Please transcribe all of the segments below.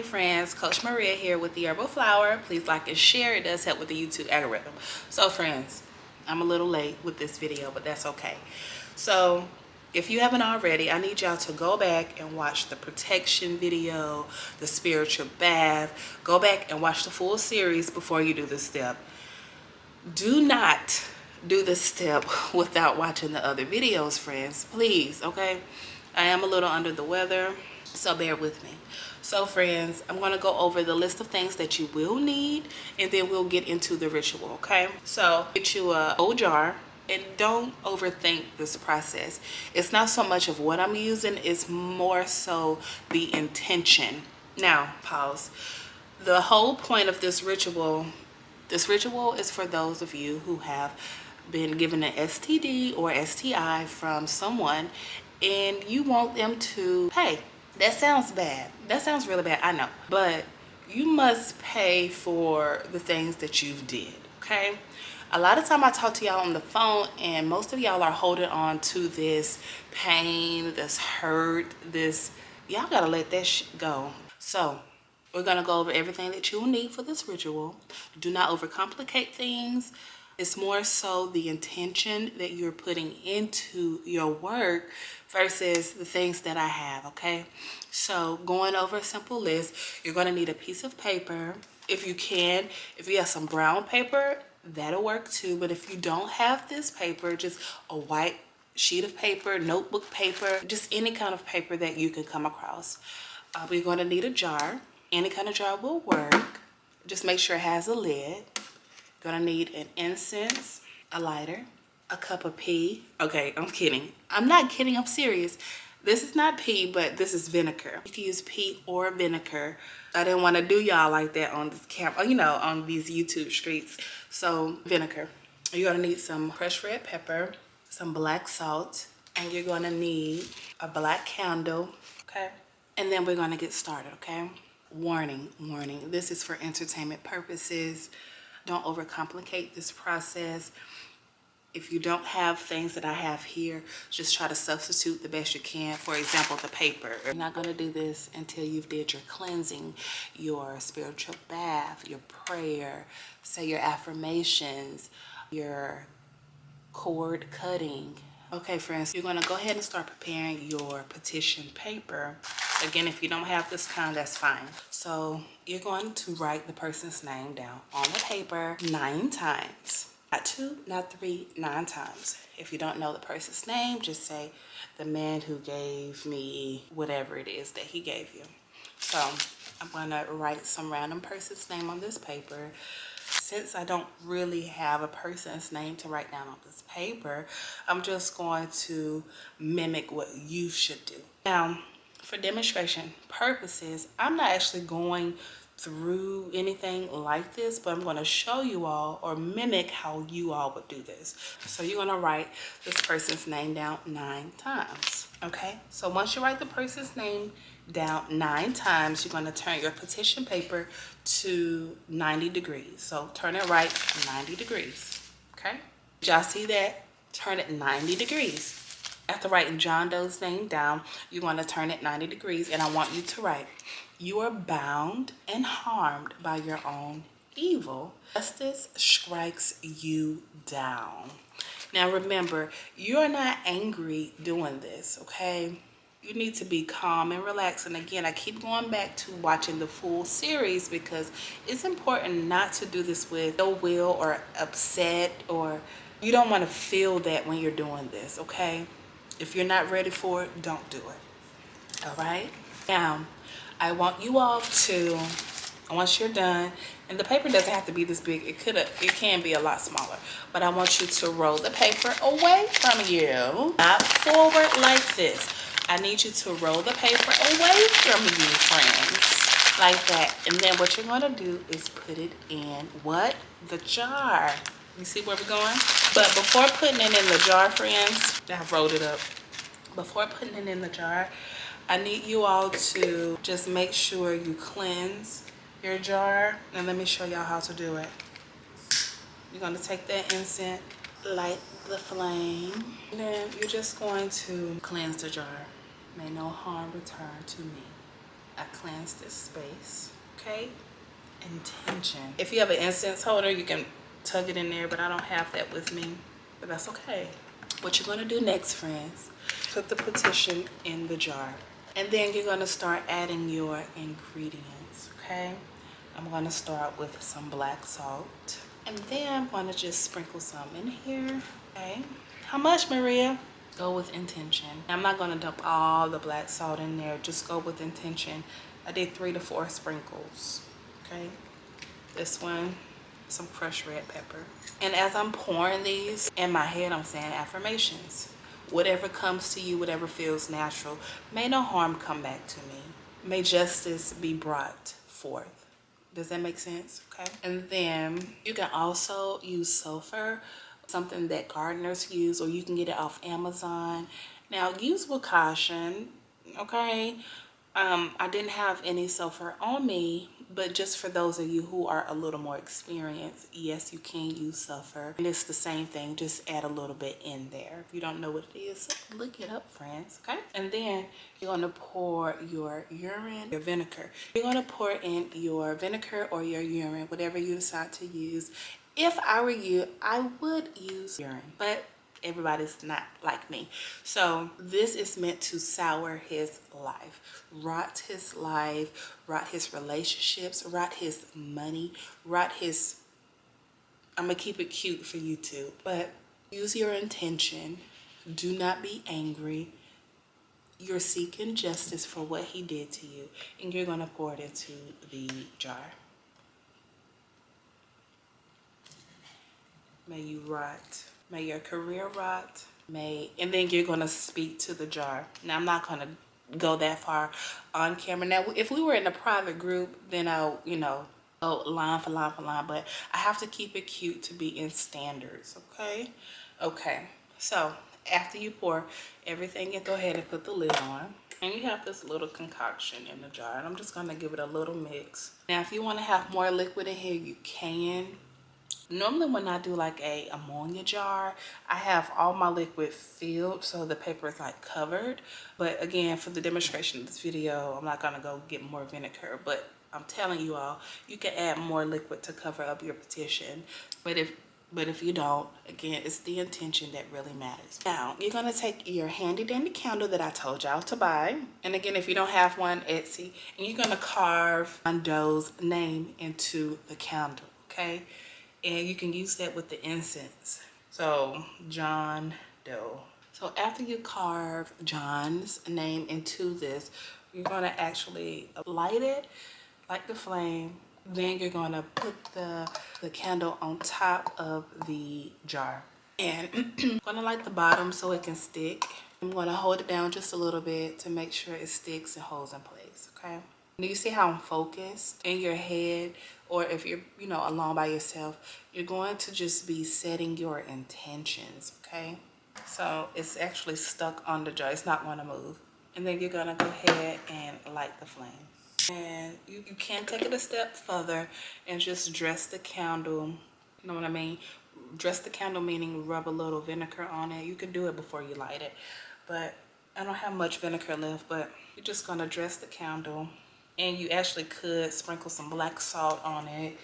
Hey friends, Coach Maria here with the Herbal Flower. Please like and share. It does help with the YouTube algorithm. So friends, I'm a little late with this video, but that's okay. So if you haven't already, I need y'all to go back and watch the protection video, the spiritual bath. Go back and watch the full series before you do this step. Do not do this step without watching the other videos, friends. Please, okay? I am a little under the weather, so bear with me. So friends, I'm going to go over the list of things that you will need, and then we'll get into the ritual, okay? So get you a old jar, and don't overthink this process. It's not so much of what I'm using, it's more so the intention. Now, pause. The whole point of this ritual is for those of you who have been given an STD or STI from someone and you want them to pay. That sounds bad. That sounds really bad, I know. But you must pay for the things that you've did, okay? A lot of time I talk to y'all on the phone and most of y'all are holding on to this pain, this hurt, this, y'all gotta let that go. So we're gonna go over everything that you will need for this ritual. Do not overcomplicate things. It's more so the intention that you're putting into your work versus the things that I have, okay? So going over a simple list, you're gonna need a piece of paper. If you can, if you have some brown paper, that'll work too. But if you don't have this paper, just a white sheet of paper, notebook paper, just any kind of paper that you can come across. We're gonna need a jar. Any kind of jar will work. Just make sure it has a lid. Gonna need an incense, a lighter, a cup of pee. Okay, I'm kidding. I'm not kidding, I'm serious. This is not pee, but this is vinegar. You can use pee or vinegar. I didn't want to do y'all like that on this camera, you know, on these YouTube streets. So vinegar. You're gonna need some crushed red pepper, some black salt, and you're gonna need a black candle, okay? And then we're gonna get started, okay? Warning, this is for entertainment purposes. Don't overcomplicate this process. If you don't have things that I have here, just try to substitute the best you can. For example, the paper. You're not gonna do this until you've did your cleansing, your spiritual bath, your prayer, say your affirmations, your cord cutting. Okay, friends, you're gonna go ahead and start preparing your petition paper. Again, if you don't have this kind, that's fine. So you're going to write the person's name down on the paper 9 times. Not 2, not 3, 9 times. If you don't know the person's name, just say the man who gave me whatever it is that he gave you. So I'm gonna write some random person's name on this paper. Since I don't really have a person's name to write down on this paper, I'm just going to mimic what you should do. Now, for demonstration purposes, I'm not actually going through anything like this, but I'm going to show you all or mimic how you all would do this. So you're going to write this person's name down 9 times. Okay, so once you write the person's name down 9 times, you're going to turn your petition paper to 90 degrees. So turn it right 90 degrees. Okay, did y'all see that? Turn it 90 degrees. After writing John Doe's name down, you're going to turn it 90 degrees, and I want you to write, "You are bound and harmed by your own evil. Justice strikes you down." Now remember, you're not angry doing this, okay? You need to be calm and relaxed. And again, I keep going back to watching the full series because it's important not to do this with ill will or upset, or you don't want to feel that when you're doing this, okay? If you're not ready for it, don't do it. All right? Now, I want you all to, once you're done, and the paper doesn't have to be this big. It can be a lot smaller. But I want you to roll the paper away from you, not forward like this. I need you to roll the paper away from you, friends, like that. And then what you're going to do is put it in what? The jar. You see where we're going? But before putting it in the jar, friends, I've rolled it up. Before putting it in the jar, I need you all to just make sure you cleanse your jar. And let me show y'all how to do it. You're going to take that incense, light the flame, and then you're just going to cleanse the jar. May no harm return to me. I cleanse this space, okay? Intention. If you have an incense holder, you can tug it in there, but I don't have that with me, but that's okay. What you're gonna do next, friends, put the petition in the jar. And then you're gonna start adding your ingredients, okay? I'm gonna start with some black salt. And then I'm gonna just sprinkle some in here, okay? How much, Maria? Go with intention. I'm not gonna dump all the black salt in there, just go with intention. I did 3 to 4 sprinkles, okay? This one, some crushed red pepper. And as I'm pouring these, in my head I'm saying affirmations. Whatever comes to you, whatever feels natural, may no harm come back to me. May justice be brought forth. Does that make sense? Okay. And then you can also use sulfur, something that gardeners use, or you can get it off Amazon. Now use with caution, okay? I didn't have any sulfur on me, but just for those of you who are a little more experienced, yes, you can use sulfur. And it's the same thing, just add a little bit in there. If you don't know what it is, look it up, friends, okay? And then you're gonna pour your urine, your vinegar. You're gonna pour in your vinegar or your urine, whatever you decide to use. If I were you, I would use urine, but everybody's not like me. So this is meant to sour his life, rot his life, rot his relationships, rot his money, rot his, I'm gonna keep it cute for YouTube, but use your intention. Do not be angry. You're seeking justice for what he did to you, and you're gonna pour it into the jar. May you rot. May your career rot. And then you're gonna speak to the jar. Now I'm not gonna go that far on camera. Now if we were in a private group, then I'll, go line for line for line, but I have to keep it cute to be in standards, okay? Okay, so after you pour everything, you go ahead and put the lid on. And you have this little concoction in the jar, and I'm just gonna give it a little mix. Now if you wanna have more liquid in here, you can. Normally when I do like a ammonia jar, I have all my liquid filled so the paper is like covered. But again, for the demonstration of this video, I'm not gonna go get more vinegar, but I'm telling you all, you can add more liquid to cover up your petition. But if you don't, again, it's the intention that really matters. Now, you're gonna take your handy dandy candle that I told y'all to buy. And again, if you don't have one, Etsy, and you're gonna carve John Doe's name into the candle, okay? And you can use that with the incense. So John Doe. So after you carve John's name into this, you're gonna actually light it, light the flame. Then you're gonna put the candle on top of the jar. And I'm gonna light the bottom so it can stick. I'm gonna hold it down just a little bit to make sure it sticks and holds in place, okay? Do you see how I'm focused in your head? Or if you're, alone by yourself, you're going to just be setting your intentions, okay? So it's actually stuck on the jar. It's not going to move. And then you're going to go ahead and light the flame. And you can take it a step further and just dress the candle. You know what I mean? Dress the candle meaning rub a little vinegar on it. You can do it before you light it. But I don't have much vinegar left, but you're just going to dress the candle. And you actually could sprinkle some black salt on it,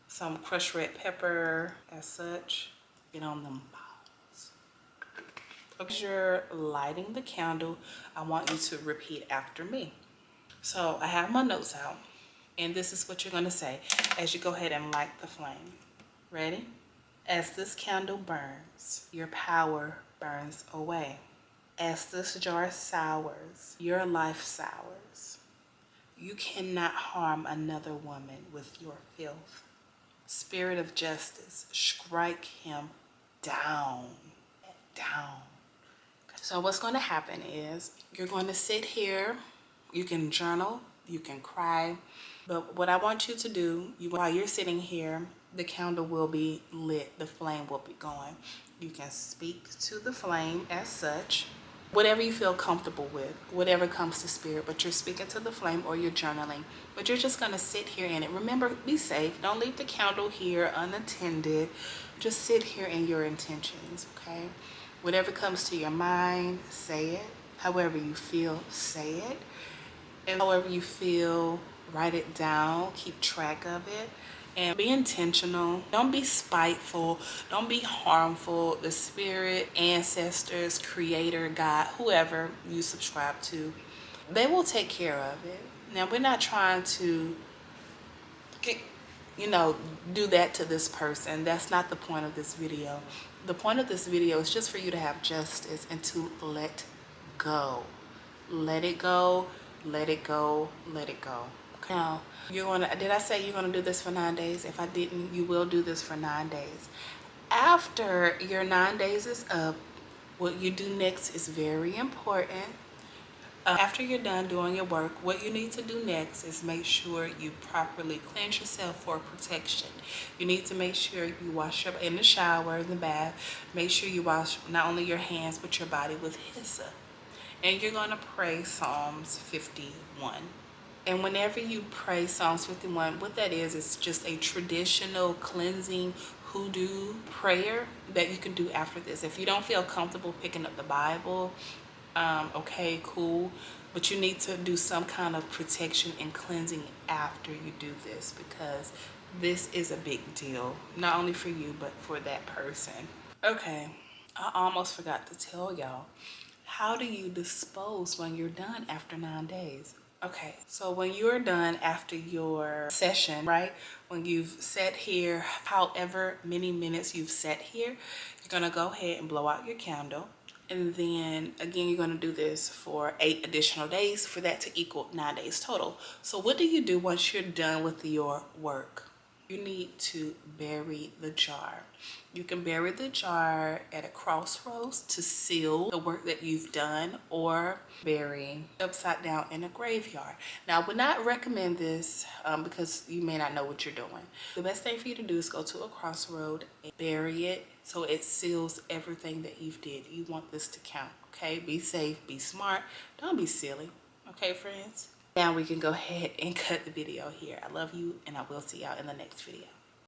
some crushed red pepper as such. Get on them balls. As you're lighting the candle, I want you to repeat after me. So I have my notes out, and this is what you're gonna say as you go ahead and light the flame. Ready? As this candle burns, your power burns away. As this jar sours, your life sours. You cannot harm another woman with your filth. Spirit of justice, strike him down, down. So what's going to happen is you're going to sit here. You can journal, you can cry. But what I want you to do, while you're sitting here, the candle will be lit. The flame will be going. You can speak to the flame as such. Whatever you feel comfortable with, whatever comes to spirit, but you're speaking to the flame or you're journaling, but you're just going to sit here in it. Remember, be safe. Don't leave the candle here unattended. Just sit here in your intentions, okay? Whatever comes to your mind, say it. However you feel, say it. And however you feel, write it down, keep track of it, and be intentional. Don't be spiteful, don't be harmful. The spirit, ancestors, creator, God, whoever you subscribe to, they will take care of it. Now, we're not trying to you know, do that to this person. That's not the point of this video. The point of this video is just for you to have justice and to let go. Let it go, let it go, let it go. Okay. Now, did I say you're gonna do this for 9 days? If I didn't, you will do this for 9 days. After your 9 days is up, what you do next is very important. After you're done doing your work, what you need to do next is make sure you properly cleanse yourself for protection. You need to make sure you wash up in the shower, in the bath. Make sure you wash not only your hands, but your body with hyssop. And you're going to pray Psalms 51. And whenever you pray Psalms 51, what that is, it's just a traditional cleansing hoodoo prayer that you can do after this. If you don't feel comfortable picking up the Bible, okay, cool, but you need to do some kind of protection and cleansing after you do this, because this is a big deal, not only for you but for that person. Okay, I almost forgot to tell y'all, how do you dispose when you're done after 9 days? Okay, so when you're done after your session, right, when you've sat here however many minutes you've sat here, you're gonna go ahead and blow out your candle. And then again, you're going to do this for 8 additional days for that to equal 9 days total. So what do you do once you're done with your work? You need to bury the jar. You can bury the jar at a crossroads to seal the work that you've done, or bury upside down in a graveyard. Now, I would not recommend this because you may not know what you're doing. The best thing for you to do is go to a crossroad and bury it so it seals everything that you've did. You want this to count, okay? Be safe, be smart, don't be silly, okay, friends? Now we can go ahead and cut the video here. I love you, and I will see y'all in the next video.